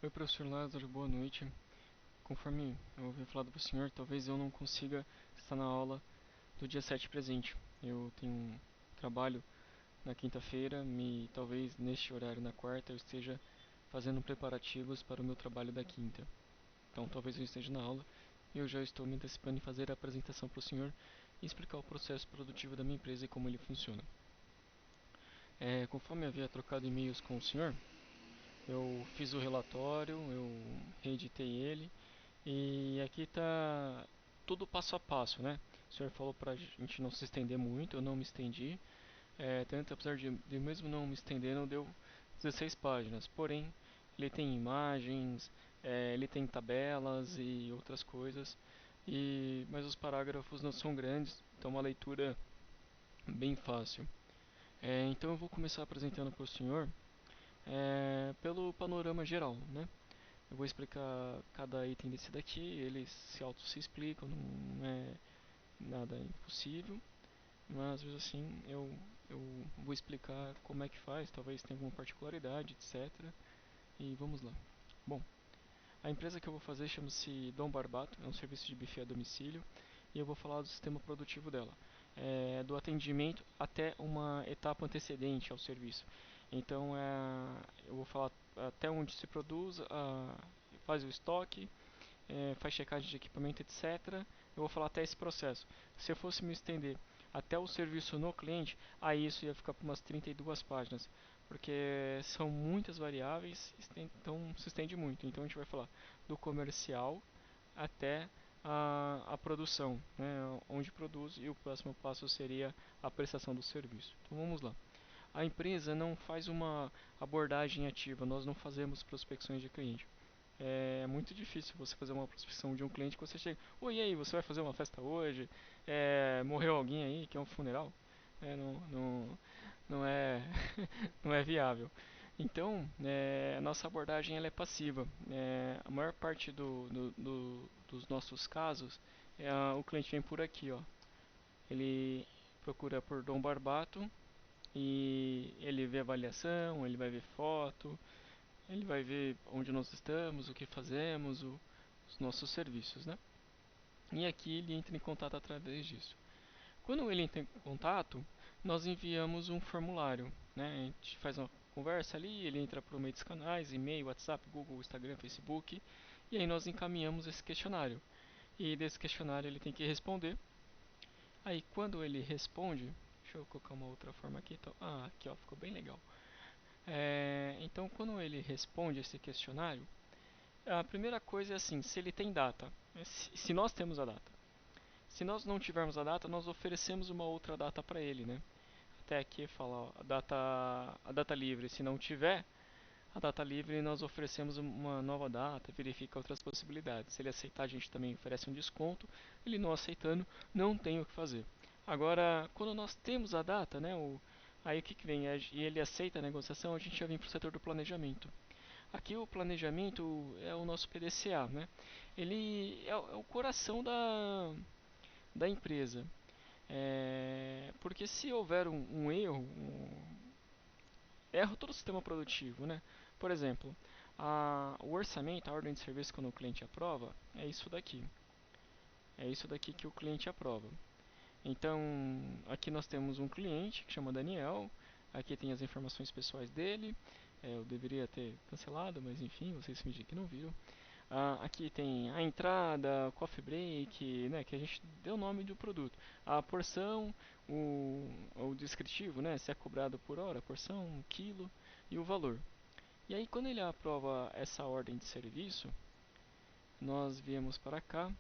Oi, professor Lázaro, boa noite. Conforme eu havia falado para o senhor, talvez eu não consiga estar na aula do dia 7 presente. Eu tenho um trabalho na quinta-feira, talvez neste horário na quarta eu esteja fazendo preparativos para o meu trabalho da quinta. Então, talvez eu esteja na aula e eu já estou me antecipando em fazer a apresentação para o senhor e explicar o processo produtivo da minha empresa e como ele funciona. Conforme eu havia trocado e-mails com o senhor, eu fiz o relatório, eu reeditei ele. E aqui está tudo passo a passo, né? O senhor falou para a gente não se estender muito, eu não me estendi. Tanto apesar de mesmo não me estender, não deu 16 páginas. Porém, ele tem imagens, ele tem tabelas e outras coisas. Mas os parágrafos não são grandes, então uma leitura bem fácil. Então eu vou começar apresentando para o senhor pelo panorama geral, né? Eu vou explicar cada item desse daqui, eles se explicam, não é nada impossível, mas mesmo assim eu vou explicar como é que faz, talvez tenha alguma particularidade, etc. E vamos lá. Bom, a empresa que eu vou fazer chama-se Dom Barbato, é um serviço de buffet a domicílio, e eu vou falar do sistema produtivo dela, do atendimento até uma etapa antecedente ao serviço. Então, eu vou falar até onde se produz, faz o estoque, faz checagem de equipamento, etc. Eu vou falar até esse processo. Se eu fosse me estender até o serviço no cliente, aí isso ia ficar por umas 32 páginas, porque são muitas variáveis, então se estende muito. Então a gente vai falar do comercial até a produção, né, onde produz, e o próximo passo seria a prestação do serviço. Então vamos lá. A empresa não faz uma abordagem ativa, nós não fazemos prospecções de cliente. É muito difícil você fazer uma prospecção de um cliente que você chega, oi, e aí, você vai fazer uma festa hoje? Morreu alguém aí, que é um funeral? Não é, não é viável. Então, a nossa abordagem ela é passiva. A maior parte dos nossos casos, o cliente vem por aqui, ó. Ele procura por Dom Barbato e ele vê avaliação, ele vai ver foto, ele vai ver onde nós estamos, o que fazemos, os nossos serviços, né? E aqui ele entra em contato através disso. Quando ele entra em contato, nós enviamos um formulário, né? A gente faz uma conversa ali, ele entra por meio dos canais, e-mail, WhatsApp, Google, Instagram, Facebook, e aí nós encaminhamos esse questionário. E desse questionário ele tem que responder. Aí quando ele responde, deixa eu colocar uma outra forma aqui, então, aqui ó, ficou bem legal. Então quando ele responde esse questionário, a primeira coisa é assim, se ele tem data, se nós temos a data. Se nós não tivermos a data, nós oferecemos uma outra data para ele, né? Até aqui fala ó, a data livre. Se não tiver a data livre, nós oferecemos uma nova data, verifica outras possibilidades. Se ele aceitar, a gente também oferece um desconto. Ele não aceitando, não tem o que fazer. Agora, quando nós temos a data, né? Aí o que, que vem? E ele aceita a negociação, a gente já vem para o setor do planejamento. Aqui o planejamento é o nosso PDCA, né? Ele é o coração da empresa. Porque se houver um erro, erra todo o sistema produtivo, né? Por exemplo, o orçamento, a ordem de serviço quando o cliente aprova, é isso daqui. É isso daqui que o cliente aprova. Então, aqui nós temos um cliente que chama Daniel. Aqui tem as informações pessoais dele. Eu deveria ter cancelado, mas enfim, vocês fingem que não viram. Aqui tem a entrada, coffee break, né, que a gente deu o nome do produto. A porção, o descritivo, né, se é cobrado por hora, a porção, quilo e o valor. E aí quando ele aprova essa ordem de serviço, nós viemos para cá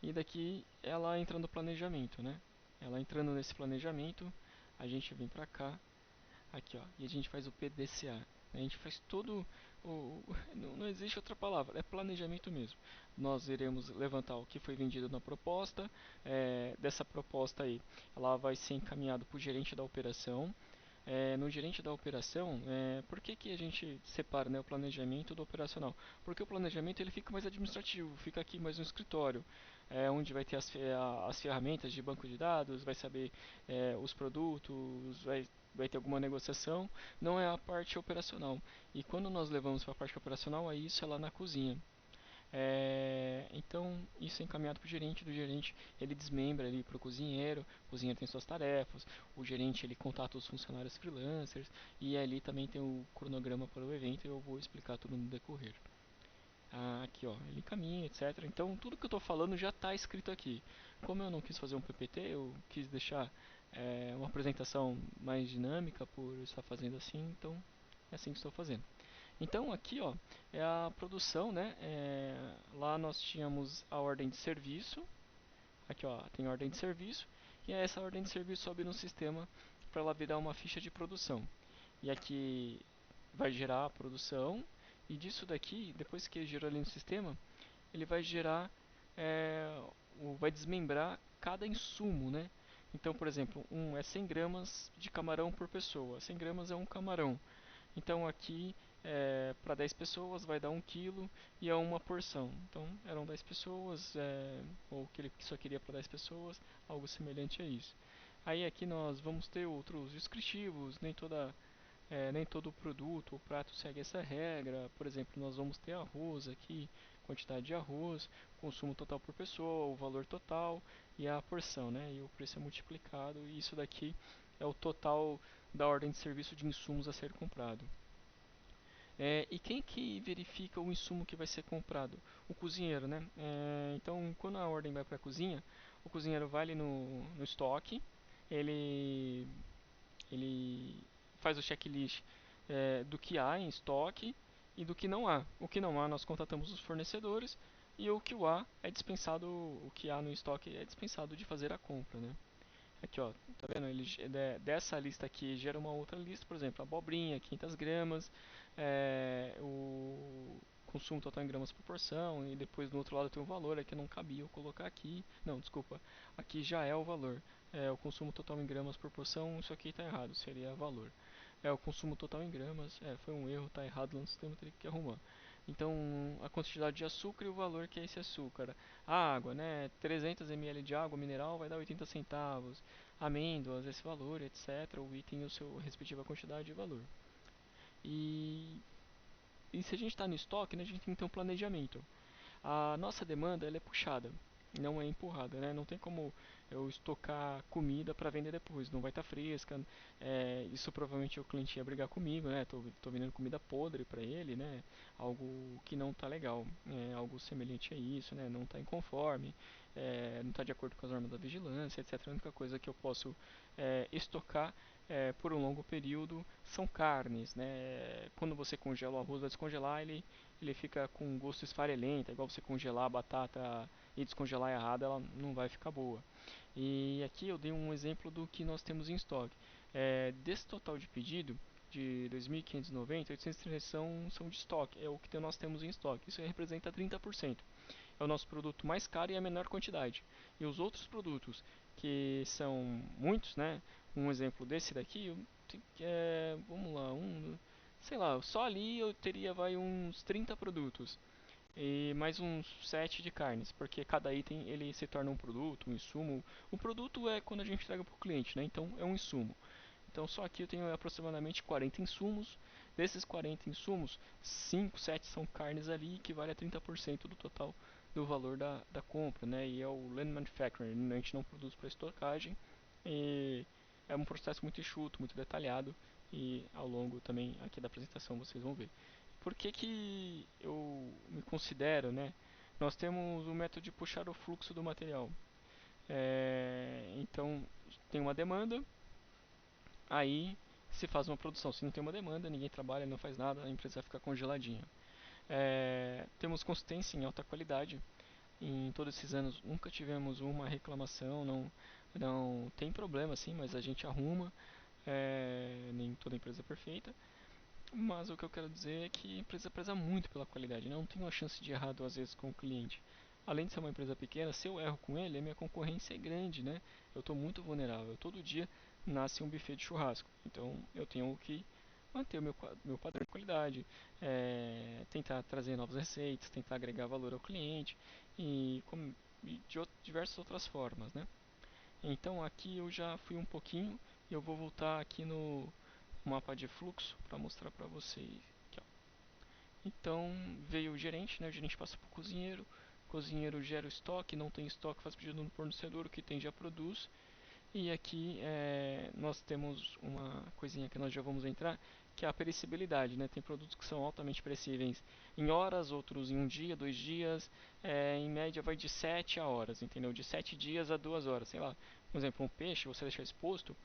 e daqui ela entra no planejamento, né? Ela entrando nesse planejamento, a gente vem para cá. Aqui, ó. E a gente faz o PDCA. A gente faz todo não existe outra palavra, é planejamento mesmo. Nós iremos levantar o que foi vendido na proposta. Dessa proposta aí, ela vai ser encaminhada para o gerente da operação. No gerente da operação, por que, que a gente separa, né, o planejamento do operacional? Porque o planejamento ele fica mais administrativo, fica aqui mais no escritório, onde vai ter as ferramentas de banco de dados, vai saber os produtos, vai vai ter alguma negociação, não é a parte operacional. E quando nós levamos para a parte operacional, aí isso é lá na cozinha. Então, isso é encaminhado para o gerente, do gerente ele desmembra ali para o cozinheiro tem suas tarefas, o gerente ele contata os funcionários freelancers e ali também tem o cronograma para o evento e eu vou explicar tudo no decorrer. Aqui ó, ele encaminha, etc. Então tudo que eu estou falando já está escrito aqui. Como eu não quis fazer um PPT, eu quis deixar uma apresentação mais dinâmica por estar fazendo assim, então é assim que estou fazendo. Então aqui ó, é a produção, né? Lá nós tínhamos a ordem de serviço. Aqui ó, tem a ordem de serviço. E essa ordem de serviço sobe no sistema para ela virar uma ficha de produção. E aqui vai gerar a produção. E disso daqui, depois que gerou ali no sistema, ele vai gerar, vai desmembrar cada insumo, né? Então, por exemplo, é 100 gramas de camarão por pessoa. 100 gramas é um camarão. Então aqui para 10 pessoas vai dar 1 quilo e é uma porção. Então eram 10 pessoas, ou que ele só queria para 10 pessoas, algo semelhante a isso. Aí aqui nós vamos ter outros descritivos, nem todo produto ou prato segue essa regra. Por exemplo, nós vamos ter arroz aqui, quantidade de arroz, consumo total por pessoa, o valor total e a porção, né? E o preço é multiplicado e isso daqui é o total da ordem de serviço de insumos a ser comprado. E quem que verifica o insumo que vai ser comprado? O cozinheiro, né? Então, quando a ordem vai para a cozinha, o cozinheiro vai ali no estoque, ele, ele faz o checklist do que há em estoque e do que não há. O que não há, nós contatamos os fornecedores e o que há é dispensado, o que há no estoque é dispensado de fazer a compra, né? Aqui, ó, tá vendo? Dessa lista aqui gera uma outra lista, por exemplo, abobrinha, 500 gramas, o consumo total em gramas por porção, e depois do outro lado tem o valor, aqui não cabia eu colocar aqui. Não, desculpa, aqui já é o valor. O consumo total em gramas por porção, isso aqui está errado, seria valor. O consumo total em gramas, foi um erro, está errado lá no sistema, teria que arrumar. Então, a quantidade de açúcar e o valor que é esse açúcar. A água, né? 300 ml de água mineral vai dar 80 centavos. Amêndoas, esse valor, etc. O item e a sua respectiva quantidade e valor. E, e se a gente está no estoque, né, a gente tem que ter um planejamento. A nossa demanda ela é puxada, não é empurrada, né? Não tem como eu estocar comida para vender depois, não vai estar fresca. Isso provavelmente o cliente ia brigar comigo, né? Tô vendendo comida podre para ele, né? Algo que não está legal, algo semelhante a isso, né? Não está inconforme, não está de acordo com as normas da vigilância, etc. A única coisa que eu posso estocar por um longo período são carnes, né? Quando você congela o arroz, vai descongelar, ele fica com gosto esfarelento, é igual você congelar a batata e descongelar errado, ela não vai ficar boa. E aqui eu dei um exemplo do que nós temos em estoque. Desse total de pedido, de 2.590, 830 são de estoque, é o que nós temos em estoque. Isso representa 30%. É o nosso produto mais caro e a menor quantidade. E os outros produtos, que são muitos, né? Um exemplo desse daqui, vamos lá, sei lá, só ali eu teria vai uns 30 produtos e mais uns 7 de carnes, porque cada item ele se torna um produto, um insumo. O produto é quando a gente entrega para o cliente, né? Então é um insumo. Então só aqui eu tenho aproximadamente 40 insumos. Desses 40 insumos, 5, 7 são carnes ali, que vale a 30% do total do valor da compra, né? E é o Land Manufacturing, a gente não produz para estocagem. E é um processo muito enxuto, muito detalhado. E ao longo também aqui da apresentação vocês vão ver. Por que, que eu me considero, né? Nós temos o método de puxar o fluxo do material. Então, tem uma demanda, aí se faz uma produção. Se não tem uma demanda, ninguém trabalha, não faz nada, a empresa vai ficar congeladinha. Temos consistência em alta qualidade. Em todos esses anos nunca tivemos uma reclamação, não tem problema sim, mas a gente arruma. Nem toda empresa é perfeita. Mas o que eu quero dizer é que a empresa preza muito pela qualidade, não tem uma chance de errado às vezes com o cliente. Além de ser uma empresa pequena, se eu erro com ele, a minha concorrência é grande, né? Eu estou muito vulnerável. Todo dia nasce um buffet de churrasco. Então eu tenho que manter o meu padrão de qualidade, tentar trazer novas receitas, tentar agregar valor ao cliente e diversas outras formas, né? Então aqui eu já fui um pouquinho eu vou voltar aqui no mapa de fluxo para mostrar para vocês. Aqui, ó. Então veio o gerente, né? O gerente passa para o cozinheiro gera o estoque, não tem estoque, faz pedido no fornecedor, o que tem já produz. E aqui nós temos uma coisinha que nós já vamos entrar, que é a perecibilidade, né? Tem produtos que são altamente perecíveis em horas, outros em um dia, 2 dias, em média vai de 7 a horas, entendeu? De 7 dias a 2 horas, sei lá. Por exemplo, um peixe, você deixar exposto,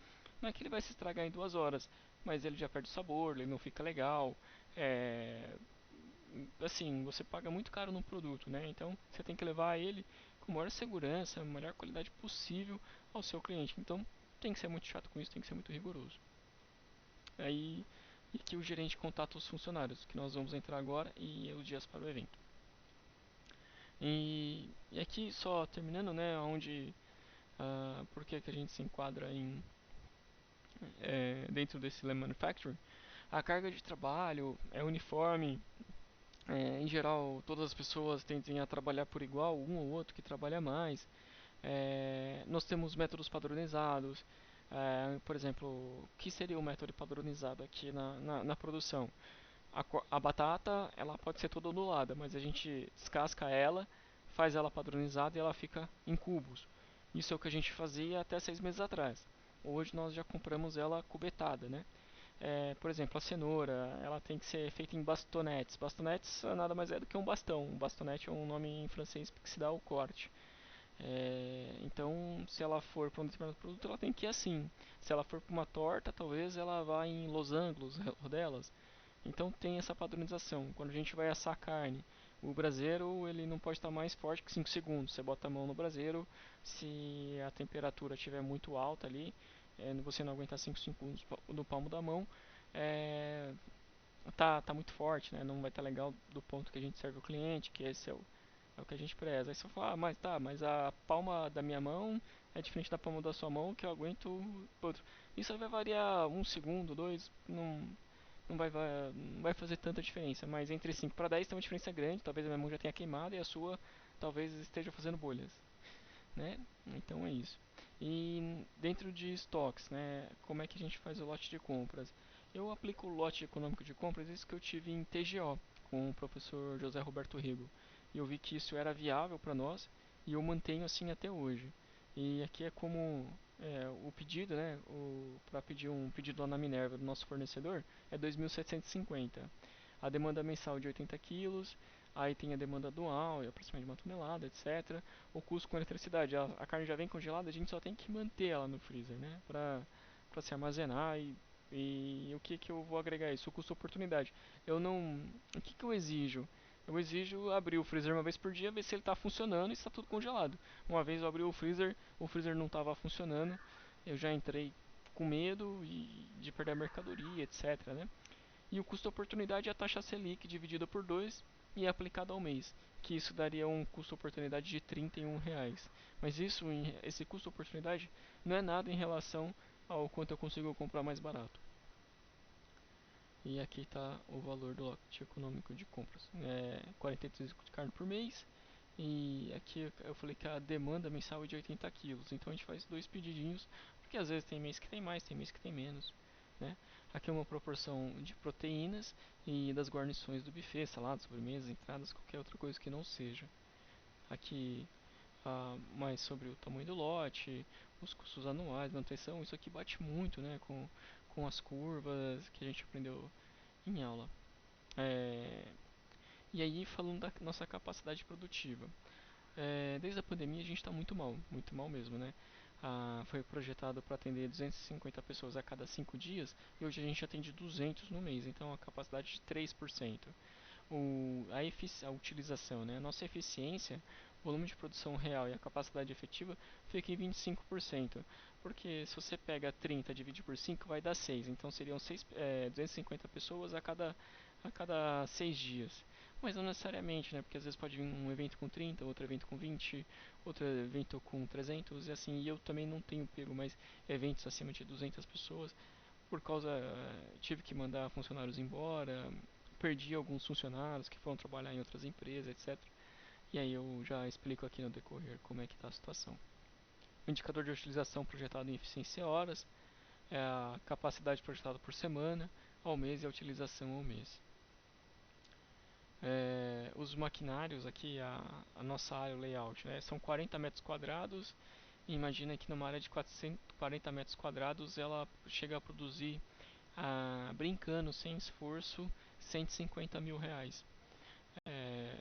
não é que ele vai se estragar em 2 horas, mas ele já perde o sabor, ele não fica legal. É, assim, você paga muito caro no produto, né? Então você tem que levar ele com a maior segurança, a melhor qualidade possível ao seu cliente. Então tem que ser muito chato com isso, tem que ser muito rigoroso. Aí e aqui o gerente contata os funcionários, que nós vamos entrar agora e os dias para o evento. E aqui só terminando, né, onde por que que a gente se enquadra dentro desse Lean Manufacturing. A carga de trabalho é uniforme. Em geral, todas as pessoas tendem a trabalhar por igual, um ou outro que trabalha mais. Nós temos métodos padronizados. Por exemplo, o que seria o método padronizado aqui na produção? A batata ela pode ser toda ondulada, mas a gente descasca ela, faz ela padronizada e ela fica em cubos. Isso é o que a gente fazia até 6 meses atrás. Hoje nós já compramos ela cubetada, né? Por exemplo, a cenoura, ela tem que ser feita em bastonetes. Bastonetes nada mais é do que um bastão. Um bastonete é um nome em francês que se dá ao corte. Então, se ela for para um determinado produto, ela tem que ir assim. Se ela for para uma torta, talvez ela vá em losangos, rodelas. Então tem essa padronização. Quando a gente vai assar a carne, o braseiro ele não pode estar mais forte que 5 segundos. Você bota a mão no braseiro, se a temperatura estiver muito alta ali, você não aguentar 5 segundos no palmo da mão, é, tá muito forte, né? Não vai estar legal do ponto que a gente serve o cliente, que esse é o que a gente preza. Aí você fala, mas a palma da minha mão é diferente da palma da sua mão, que eu aguento outro. Isso vai variar 1 segundo, dois, não vai fazer tanta diferença, mas entre 5 para 10 tem uma diferença grande, talvez a minha mão já tenha queimado e a sua talvez esteja fazendo bolhas, né? Então é isso. E dentro de estoques, né, como é que a gente faz o lote de compras? Eu aplico o lote econômico de compras, isso que eu tive em TGO, com o professor José Roberto Rego. E eu vi que isso era viável para nós e eu mantenho assim até hoje. E aqui é como o pedido, né, para pedir um pedido lá na Minerva do nosso fornecedor é 2.750. A demanda mensal de 80 quilos, aí tem a demanda anual, aproximadamente 1 tonelada, etc. O custo com eletricidade, a carne já vem congelada, a gente só tem que manter ela no freezer, né, para se armazenar e o que que eu vou agregar isso? O custo oportunidade. Eu não, o que que eu exijo? Eu exijo abrir o freezer uma vez por dia, ver se ele está funcionando e está tudo congelado. Uma vez eu abri o freezer não estava funcionando, eu já entrei com medo de perder a mercadoria, etc, né? E o custo oportunidade é a taxa Selic dividida por 2 e é aplicada ao mês, que isso daria um custo oportunidade de R$ 31. Mas esse custo oportunidade não é nada em relação ao quanto eu consigo comprar mais barato. E aqui está o valor do lote econômico de compras. 43 de carne por mês. E aqui eu falei que a demanda mensal é de 80 quilos. Então a gente faz dois pedidinhos, porque às vezes tem mês que tem mais, tem mês que tem menos. Né? Aqui é uma proporção de proteínas e das guarnições do buffet, saladas, sobremesas, entradas, qualquer outra coisa que não seja. Aqui mais sobre o tamanho do lote, os custos anuais, manutenção, isso aqui bate muito, né, com as curvas que a gente aprendeu em aula. É, e aí, falando da nossa capacidade produtiva. Desde a pandemia a gente está muito mal mesmo, né? Foi projetado para atender 250 pessoas a cada 5 dias e hoje a gente atende 200 no mês, então a capacidade de 3%. A utilização, né? A nossa eficiência, o volume de produção real e a capacidade efetiva fica em 25%, porque se você pega 30 e divide por 5 vai dar 6, então seriam 250 pessoas a cada 6 dias. Mas não necessariamente, né? Porque às vezes pode vir um evento com 30, outro evento com 20, outro evento com 300 e assim. E eu também não tenho pego mais eventos acima de 200 pessoas por causa tive que mandar funcionários embora, perdi alguns funcionários que foram trabalhar em outras empresas, etc. E aí eu já explico aqui no decorrer como é que está a situação. O indicador de utilização projetado em eficiência horas, é a capacidade projetada por semana, ao mês e a utilização ao mês. Os maquinários aqui, a nossa área, o layout, né, são 40 metros quadrados. E imagina que numa área de 440 metros quadrados ela chega a produzir, brincando, sem esforço, 150 mil reais. É,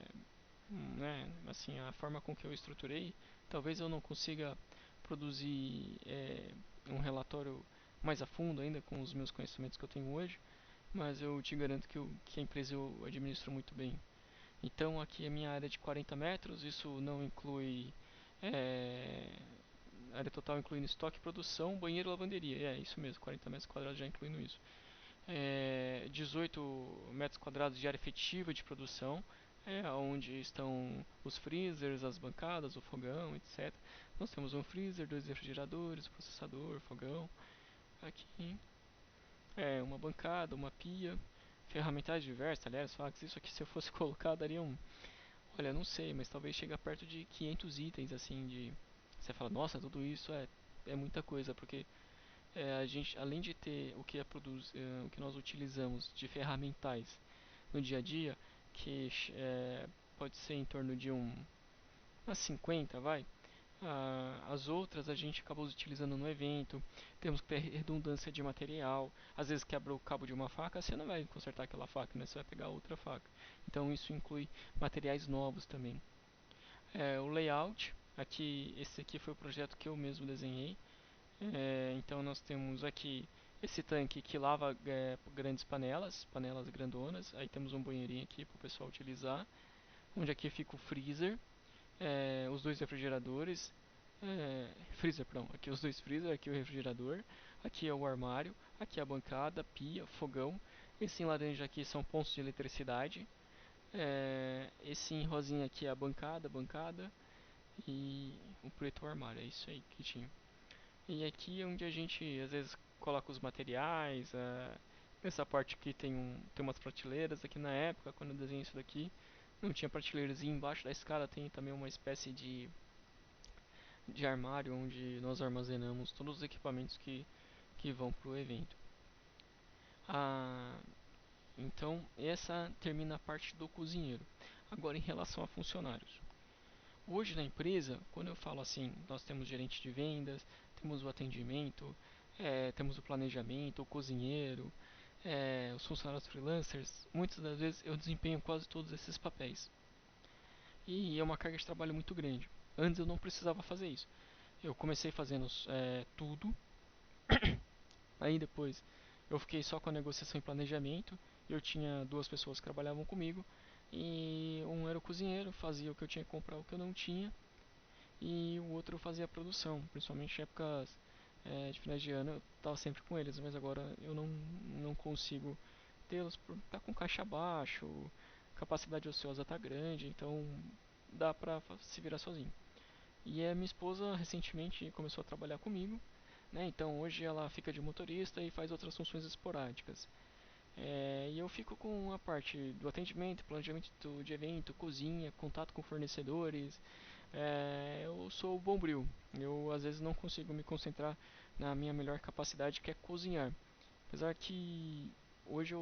né, assim, a forma com que eu estruturei, talvez eu não consiga produzir um relatório mais a fundo ainda com os meus conhecimentos que eu tenho hoje, mas eu te garanto que a empresa eu administro muito bem. Então aqui a minha área é de 40 metros, isso não inclui é, área total incluindo estoque, produção, banheiro e lavanderia. É isso mesmo, 40 metros quadrados já incluindo isso. 18 metros quadrados de área efetiva de produção, onde estão os freezers, as bancadas, o fogão, etc. Nós temos um freezer, dois refrigeradores, processador, fogão. Aqui uma bancada, uma pia, ferramentais diversas, talheres, facas. Isso aqui, se eu fosse colocar, daria um. Olha, não sei, mas talvez chegue a perto de 500 itens, assim, de. Você fala, nossa, tudo isso é muita coisa, porque a gente, além de ter o que nós utilizamos de ferramentais no dia a dia, que pode ser em torno de umas 50, vai. As outras a gente acaba utilizando no evento. Temos que ter redundância de material. Às vezes quebra o cabo de uma faca, você não vai consertar aquela faca, né? Você vai pegar outra faca. Então isso inclui materiais novos também. O layout, aqui, esse aqui foi o projeto que eu mesmo desenhei. Então nós temos aqui esse tanque que lava grandes panelas, panelas grandonas. Aí temos um banheirinho aqui para o pessoal utilizar. Onde aqui fica o freezer, os dois refrigeradores. Freezer, perdão. Aqui os dois freezer, aqui o refrigerador. Aqui é o armário, aqui é a bancada, pia, fogão. Esse em laranja aqui são pontos de eletricidade. Esse em rosinha aqui é a bancada. E o preto é o armário. É isso aí que tinha. E aqui é onde a gente às vezes coloca os materiais. Essa parte aqui tem umas prateleiras. Aqui na época, quando eu desenhei isso daqui, não tinha prateleiras. E embaixo da escada tem também uma espécie de armário onde nós armazenamos todos os equipamentos que vão para o evento. Ah, então, essa termina a parte do cozinheiro. Agora, em relação a funcionários. Hoje na empresa, quando eu falo assim, nós temos gerente de vendas, temos o atendimento, temos o planejamento, o cozinheiro, os funcionários freelancers. Muitas das vezes eu desempenho quase todos esses papéis. E é uma carga de trabalho muito grande. Antes eu não precisava fazer isso. Eu comecei fazendo tudo, aí depois eu fiquei só com a negociação e planejamento. Eu tinha duas pessoas que trabalhavam comigo e um era o cozinheiro, fazia o que eu tinha que comprar, o que eu não tinha, e o outro fazia a produção, principalmente em épocas de finais de ano eu estava sempre com eles, mas agora eu não consigo tê-los por estar com caixa baixo, capacidade ociosa está grande, então dá para se virar sozinho. E a minha esposa recentemente começou a trabalhar comigo, né? Então hoje ela fica de motorista e faz outras funções esporádicas. E eu fico com a parte do atendimento, planejamento de evento, cozinha, contato com fornecedores. Eu sou o bombril. Eu às vezes não consigo me concentrar na minha melhor capacidade, que é cozinhar. Apesar que hoje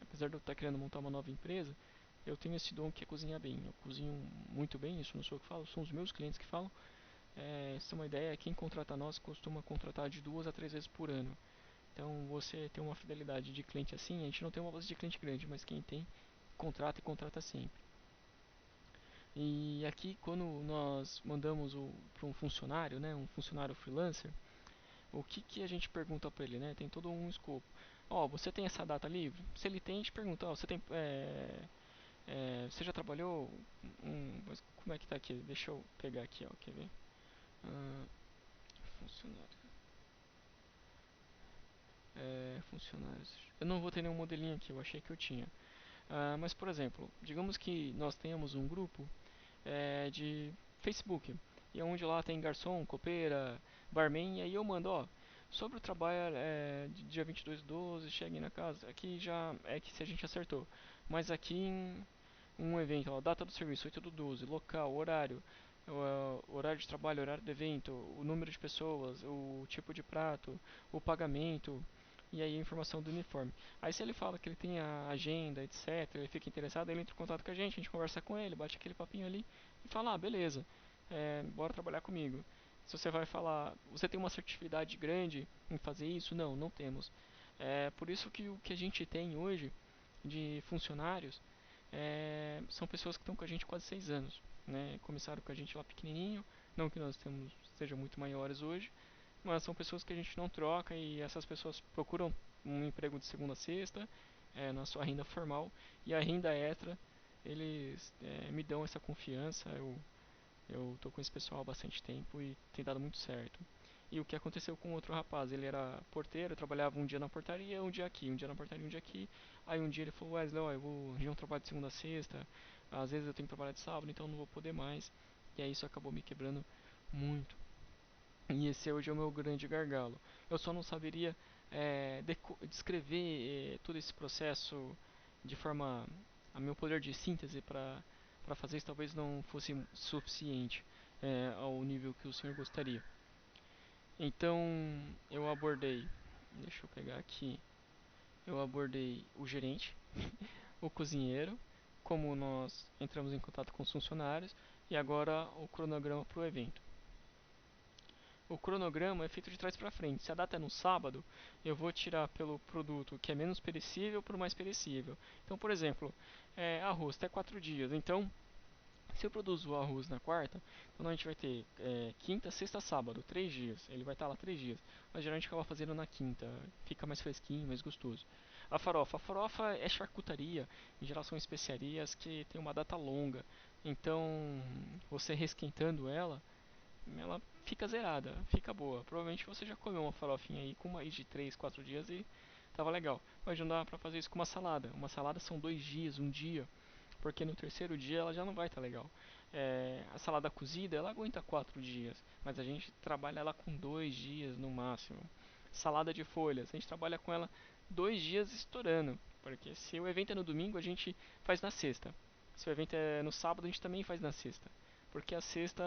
apesar de eu estar querendo montar uma nova empresa, eu tenho esse dom que é cozinhar bem. Eu cozinho muito bem, isso não sou eu que falo, são os meus clientes que falam. Essa é uma ideia, quem contrata nós costuma contratar de 2 a 3 vezes por ano. Então você tem uma fidelidade de cliente assim, a gente não tem uma base de cliente grande, mas quem tem, contrata e contrata sempre. E aqui quando nós mandamos para um funcionário, né, um funcionário freelancer, o que a gente pergunta para ele, né? Tem todo um escopo. Você tem essa data livre? Se ele tem, a gente pergunta, você já trabalhou? Mas como é que tá aqui? Deixa eu pegar aqui, ó, quer ver? Ah, funcionário. Funcionários. Eu não vou ter nenhum modelinho aqui, eu achei que eu tinha. Mas, por exemplo, digamos que nós tenhamos um grupo de Facebook, e onde lá tem garçom, copeira, barman, e aí eu mando, sobre o trabalho de dia 22/12, chegue na casa, aqui já é que se a gente acertou, mas aqui em um evento, data do serviço 8/12, local, horário, o horário de trabalho, o horário do evento, o número de pessoas, o tipo de prato, o pagamento e aí a informação do uniforme. Aí se ele fala que ele tem a agenda, etc, ele fica interessado, ele entra em contato com a gente conversa com ele, bate aquele papinho ali e fala, ah, beleza, bora trabalhar comigo. Se você vai falar, você tem uma assertividade grande em fazer isso? Não, não temos. É por isso que o que a gente tem hoje de funcionários são pessoas que estão com a gente quase 6 anos. Né? Começaram com a gente lá pequenininho, não que nós temos, sejam muito maiores hoje, mas são pessoas que a gente não troca e essas pessoas procuram um emprego de segunda a sexta, na sua renda formal, e a renda extra, eles me dão essa confiança, eu tô com esse pessoal há bastante tempo e tem dado muito certo. E o que aconteceu com outro rapaz, ele era porteiro, trabalhava um dia na portaria, um dia aqui, um dia na portaria, um dia aqui. Aí um dia ele falou, Wesley, ó, eu vou arranjar um trabalho de segunda a sexta, às vezes eu tenho que trabalhar de sábado, então eu não vou poder mais. E aí isso acabou me quebrando muito. E esse hoje é o meu grande gargalo. Eu só não saberia descrever todo esse processo de forma. A meu poder de síntese para fazer isso talvez não fosse suficiente ao nível que o senhor gostaria. Então eu abordei. Deixa eu pegar aqui. Eu abordei o gerente, o cozinheiro, como nós entramos em contato com os funcionários e agora o cronograma para o evento. O cronograma é feito de trás para frente. Se a data é no sábado, eu vou tirar pelo produto que é menos perecível para o mais perecível. Então, por exemplo, arroz até 4 dias. Então, se eu produzo o arroz na quarta, então a gente vai ter quinta, sexta, sábado, 3 dias. Ele vai estar lá 3 dias. Mas geralmente acaba fazendo na quinta. Fica mais fresquinho, mais gostoso. A farofa. A farofa é charcutaria. Em geral são especiarias que tem uma data longa. Então, você resquentando ela fica zerada, fica boa. Provavelmente você já comeu uma farofinha aí com mais de 3, 4 dias e tava legal. Mas não dá pra fazer isso com uma salada. Uma salada são 2 dias, um dia, porque no terceiro dia ela já não vai estar legal. A salada cozida ela aguenta 4 dias, mas a gente trabalha ela com 2 dias no máximo. Salada de folhas, a gente trabalha com ela 2 dias estourando, porque se o evento é no domingo a gente faz na sexta. Se o evento é no sábado a gente também faz na sexta. Porque a sexta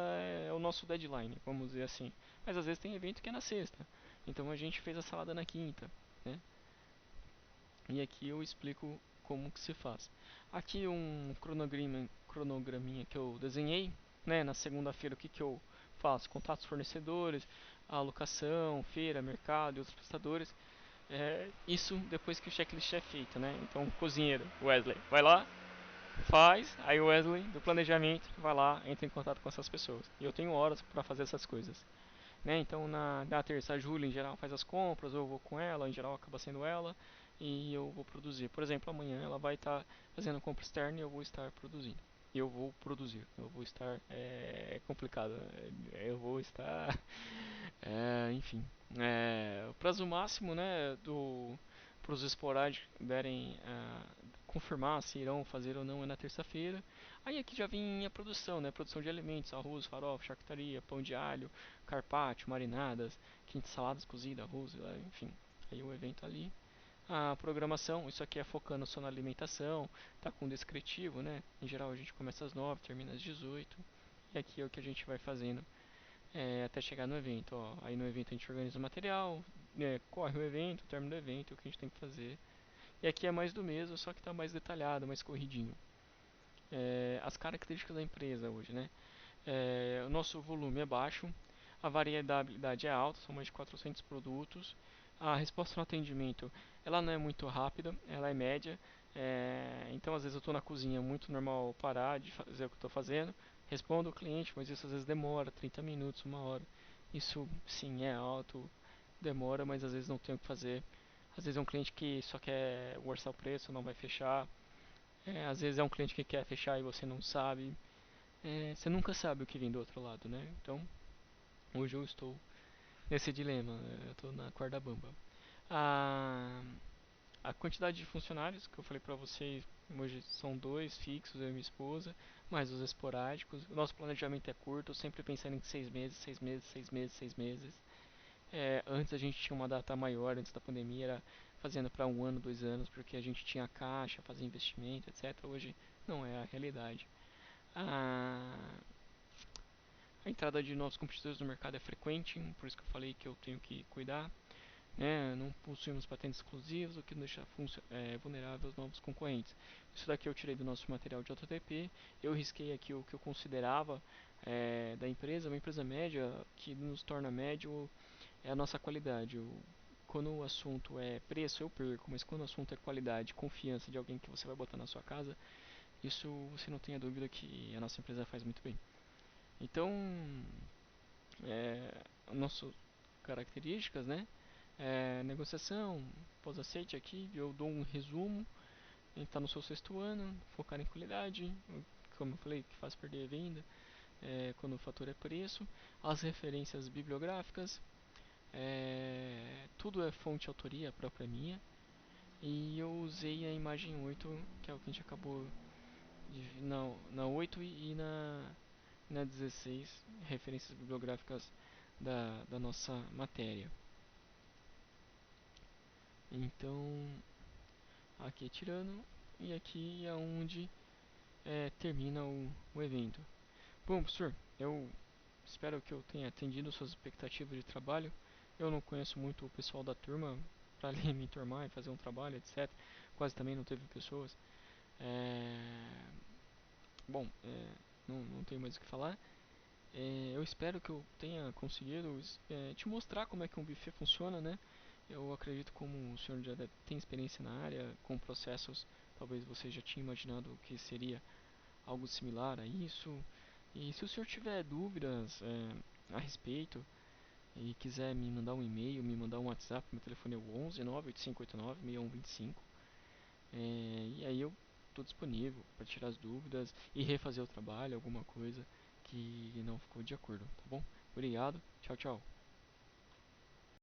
é o nosso deadline, vamos dizer assim. Mas às vezes tem evento que é na sexta. Então a gente fez a salada na quinta, né? E aqui eu explico como que se faz. Aqui um cronograminha que eu desenhei, né? Na segunda-feira o que que eu faço? Contatos fornecedores, alocação, feira, mercado e outros prestadores. Isso depois que o checklist é feito, né? Então, cozinheiro, Wesley, vai lá, faz, aí o Wesley do planejamento vai lá, entra em contato com essas pessoas. E eu tenho horas para fazer essas coisas. Né? Então na terça a Júlia em geral faz as compras, ou eu vou com ela, em geral acaba sendo ela, e eu vou produzir. Por exemplo, amanhã ela vai estar fazendo compra externa e eu vou estar produzindo. Eu vou produzir, eu vou estar. É complicado, eu vou estar. Enfim. O prazo máximo, né, para os esporádicos derem confirmar se irão fazer ou não é na terça-feira. Aí aqui já vem a produção, né? Produção de alimentos, arroz, farofa, charcutaria, pão de alho, carpaccio, marinadas, quintas saladas cozidas, arroz, enfim. Aí o evento ali. A programação, isso aqui é focando só na alimentação, tá com descritivo, né? Em geral a gente começa às 9, termina às 18. E aqui é o que a gente vai fazendo até chegar no evento. Ó. Aí no evento a gente organiza o material, corre o evento, termina o evento, o que a gente tem que fazer. E aqui é mais do mesmo, só que está mais detalhado, mais corridinho. As características da empresa hoje, né? O nosso volume é baixo, a variedade é alta, são mais de 400 produtos. A resposta no atendimento, ela não é muito rápida, ela é média. Então, às vezes eu estou na cozinha, é muito normal parar de fazer o que estou fazendo, respondo o cliente, mas isso às vezes demora 30 minutos, uma hora. Isso sim é alto, demora, mas às vezes não tem o que fazer. Às vezes é um cliente que só quer orçar o preço, não vai fechar. Às vezes é um cliente que quer fechar e você não sabe. Você nunca sabe o que vem do outro lado, né? Então, hoje eu estou nesse dilema, eu estou na corda bamba. A, a quantidade de funcionários que eu falei pra vocês, hoje são 2 fixos, eu e minha esposa, mais os esporádicos. O nosso planejamento é curto, sempre pensando em 6 meses, 6 meses, 6 meses, 6 meses. Antes a gente tinha uma data maior, antes da pandemia era fazendo para um ano, 2 anos, porque a gente tinha caixa, fazia investimento, etc. Hoje não é a realidade. Ah, A entrada de novos competidores no mercado é frequente, por isso que eu falei que eu tenho que cuidar, né? Não possuímos patentes exclusivas, o que nos deixa vulnerável aos novos concorrentes. Isso daqui eu tirei do nosso material de JTP. Eu risquei aqui o que eu considerava da empresa, uma empresa média, que nos torna médio é a nossa qualidade. Quando o assunto é preço, eu perco, mas quando o assunto é qualidade, confiança de alguém que você vai botar na sua casa, isso você não tenha dúvida que a nossa empresa faz muito bem. Então, nossas características, né? Negociação, pós-aceite aqui, eu dou um resumo. Está no seu sexto ano, focar em qualidade, como eu falei, que faz perder a venda, quando o fator é preço, as referências bibliográficas, tudo é fonte autoria própria minha, e eu usei a imagem 8, que é o que a gente acabou na 8 e na 16, referências bibliográficas da nossa matéria. Então, aqui é tirando, e aqui é onde termina o evento. Bom, professor, eu espero que eu tenha atendido suas expectativas de trabalho. Eu não conheço muito o pessoal da turma para ali me enturmar e fazer um trabalho, etc. Quase também não teve pessoas. É... Bom, não tenho mais o que falar. Eu espero que eu tenha conseguido te mostrar como é que um buffet funciona, né? Eu acredito como o senhor já tem experiência na área, com processos, talvez você já tinha imaginado o que seria algo similar a isso. E se o senhor tiver dúvidas a respeito e quiser me mandar um e-mail, me mandar um WhatsApp, meu telefone é o 11 98589 6125. E aí eu estou disponível para tirar as dúvidas e refazer o trabalho, alguma coisa que não ficou de acordo, tá bom? Obrigado, tchau, tchau.